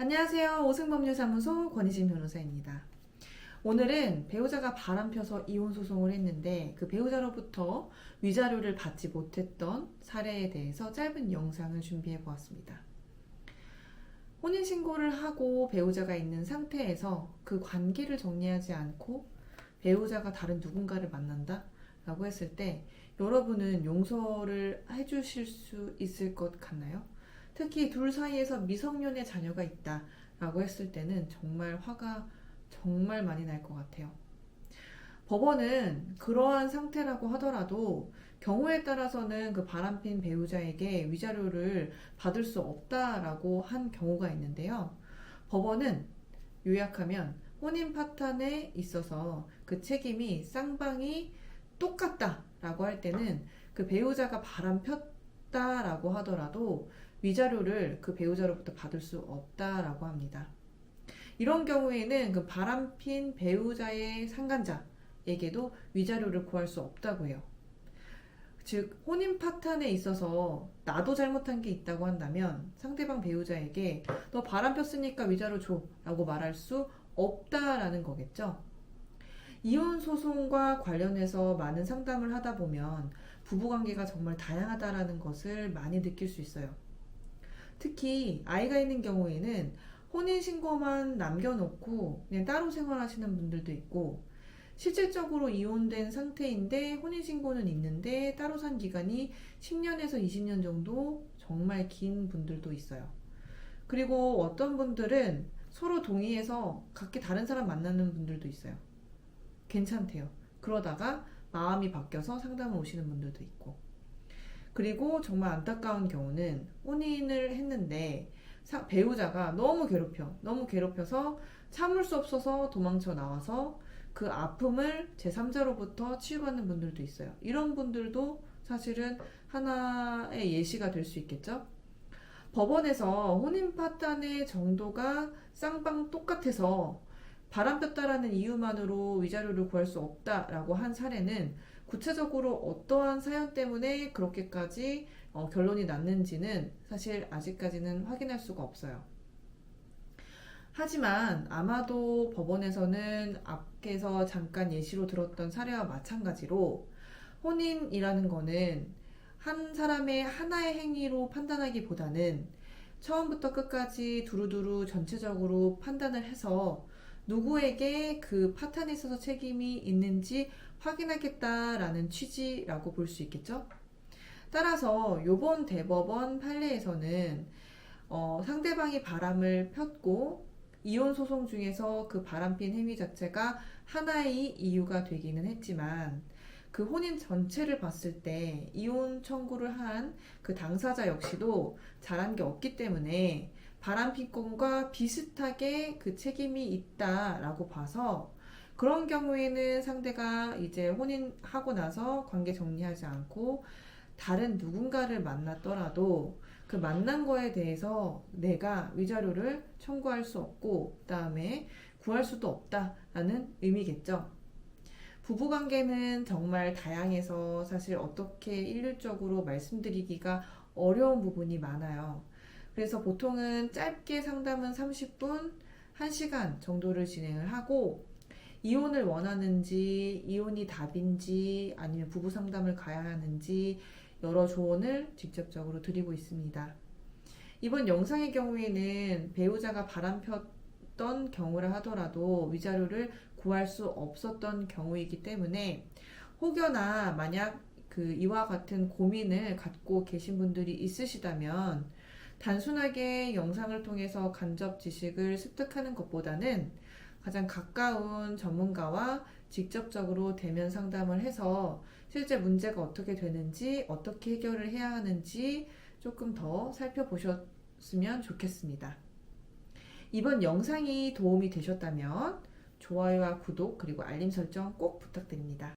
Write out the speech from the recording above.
안녕하세요. 오승법률사무소 권희진 변호사입니다. 오늘은 배우자가 바람펴서 이혼 소송을 했는데 그 배우자로부터 위자료를 받지 못했던 사례에 대해서 짧은 영상을 준비해 보았습니다. 혼인신고를 하고 배우자가 있는 상태에서 그 관계를 정리하지 않고 배우자가 다른 누군가를 만난다? 라고 했을 때 여러분은 용서를 해주실 수 있을 것 같나요? 특히 둘 사이에서 미성년의 자녀가 있다 라고 했을 때는 정말 화가 정말 많이 날 것 같아요. 법원은 그러한 상태라고 하더라도 경우에 따라서는 그 바람핀 배우자에게 위자료를 받을 수 없다라고 한 경우가 있는데요. 법원은 요약하면 혼인 파탄에 있어서 그 책임이 쌍방이 똑같다라고 할 때는 그 배우자가 바람폈다라고 하더라도 위자료를 그 배우자로부터 받을 수 없다라고 합니다. 이런 경우에는 그 바람핀 배우자의 상간자에게도 위자료를 구할 수 없다고 해요. 즉 혼인 파탄에 있어서 나도 잘못한 게 있다고 한다면 상대방 배우자에게 너 바람 폈으니까 위자료 줘 라고 말할 수 없다라는 거겠죠. 이혼 소송과 관련해서 많은 상담을 하다 보면 부부관계가 정말 다양하다라는 것을 많이 느낄 수 있어요. 특히 아이가 있는 경우에는 혼인신고만 남겨놓고 그냥 따로 생활하시는 분들도 있고, 실질적으로 이혼된 상태인데 혼인신고는 있는데 따로 산 기간이 10년에서 20년 정도 정말 긴 분들도 있어요. 그리고 어떤 분들은 서로 동의해서 각기 다른 사람 만나는 분들도 있어요. 괜찮대요. 그러다가 마음이 바뀌어서 상담을 오시는 분들도 있고. 그리고 정말 안타까운 경우는 혼인을 했는데 배우자가 너무 괴롭혀서 참을 수 없어서 도망쳐 나와서 그 아픔을 제3자로부터 치유받는 분들도 있어요. 이런 분들도 사실은 하나의 예시가 될 수 있겠죠. 법원에서 혼인 파탄의 정도가 쌍방 똑같아서 바람폈다라는 이유만으로 위자료를 구할 수 없다라고 한 사례는 구체적으로 어떠한 사연 때문에 그렇게까지 결론이 났는지는 사실 아직까지는 확인할 수가 없어요. 하지만 아마도 법원에서는 앞에서 잠깐 예시로 들었던 사례와 마찬가지로 혼인이라는 거는 한 사람의 하나의 행위로 판단하기보다는 처음부터 끝까지 두루두루 전체적으로 판단을 해서 누구에게 그 파탄에 있어서 책임이 있는지 확인하겠다라는 취지라고 볼 수 있겠죠. 따라서 요번 대법원 판례에서는 상대방이 바람을 폈고 이혼 소송 중에서 그 바람핀 행위 자체가 하나의 이유가 되기는 했지만 그 혼인 전체를 봤을 때 이혼 청구를 한 그 당사자 역시도 잘한 게 없기 때문에 바람핀건과 비슷하게 그 책임이 있다라고 봐서 그런 경우에는 상대가 이제 혼인하고 나서 관계 정리하지 않고 다른 누군가를 만났더라도 그 만난 거에 대해서 내가 위자료를 청구할 수 없고 그다음에 구할 수도 없다라는 의미겠죠. 부부관계는 정말 다양해서 사실 어떻게 일률적으로 말씀드리기가 어려운 부분이 많아요. 그래서 보통은 짧게 상담은 30분, 1시간 정도를 진행을 하고 이혼을 원하는지, 이혼이 답인지, 아니면 부부 상담을 가야 하는지 여러 조언을 직접적으로 드리고 있습니다. 이번 영상의 경우에는 배우자가 바람폈던 경우라 하더라도 위자료를 구할 수 없었던 경우이기 때문에 혹여나 만약 그 이와 같은 고민을 갖고 계신 분들이 있으시다면 단순하게 영상을 통해서 간접 지식을 습득하는 것보다는 가장 가까운 전문가와 직접적으로 대면 상담을 해서 실제 문제가 어떻게 되는지, 어떻게 해결을 해야 하는지 조금 더 살펴보셨으면 좋겠습니다. 이번 영상이 도움이 되셨다면 좋아요와 구독 그리고 알림 설정 꼭 부탁드립니다.